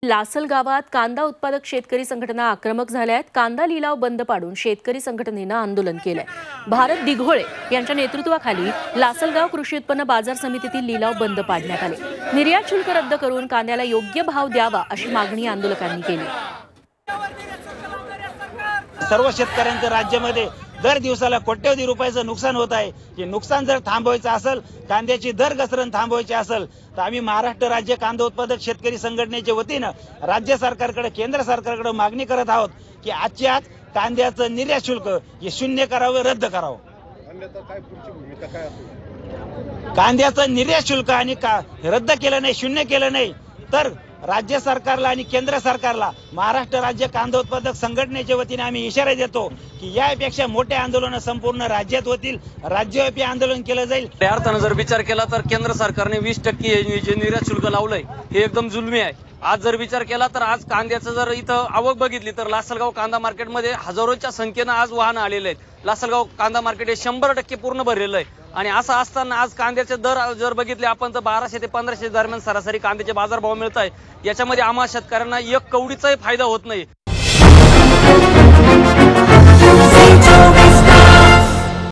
लासल गावात कांदा उत्पादक शेतकरी संघटना आक्रमक झाल्या आहेत। कांदा लिलाव बंद पाडून शेतकरी संघटनेनं आंदोलन केलंय। भारत दिघोळे यांच्या नेतृत्वाखाली लासलगाव कृषी उत्पन्न बाजार समितीतील लिलाव बंद पाडण्यात आले। निर्यात शुल्क रद्द करून कांद्याला योग्य भाव द्यावा अशी मागणी आंदोलकांनी केली। सर्व शेतकऱ्यांच्या राज्यामध्ये दर दिवसाला कोट्यवधी रुपयाचं नुकसान होत आहे। हे नुकसान जर थांबवायचं असेल, कांद्याची दर घसरण थांबवायची असेल तर आम्ही महाराष्ट्र राज्य कांदा उत्पादक शेतकरी संघटनेच्या वतीनं राज्य सरकारकडे, केंद्र सरकारकडे मागणी करत आहोत की आजच्या आज कांद्याचं निर्यात शुल्क हे शून्य करावं, रद्द करावं। कांद्याचं निर्यात शुल्क आणि रद्द केलं नाही, शून्य केलं नाही तर राज्य सरकारला आणि केंद्र सरकारला महाराष्ट्र राज्य कांदा उत्पादक संघटनेच्या वतीने आम्ही इशारा देतो की यापेक्षा मोठे आंदोलन संपूर्ण राज्यात होतील, राज्यव्यापी आंदोलन केलं जाईल। त्या अर्थानं जर विचार केला तर केंद्र सरकारने 20% जे निर्यात शुल्क लावलंय हे एकदम जुलमी आहे। आज जर विचार केला तर आज कांद्याचं जर इथं आवक बघितली तर लासलगाव कांदा मार्केटमध्ये हजारोच्या संख्येनं आज वाहनं आलेले आहेत। लासलगाव कांदा मार्केट हे 100% पूर्ण भरलेलं आहे आणि असं असताना आज कांद्याचे दर जर बघितले आपण तर 1200 ते 1500 दरम्यान सरासरी कांद्याचे बाजारभाव मिळत आहे। याच्यामध्ये आम्हा शेतकऱ्यांना एक कवडीचाही फायदा होत नाही।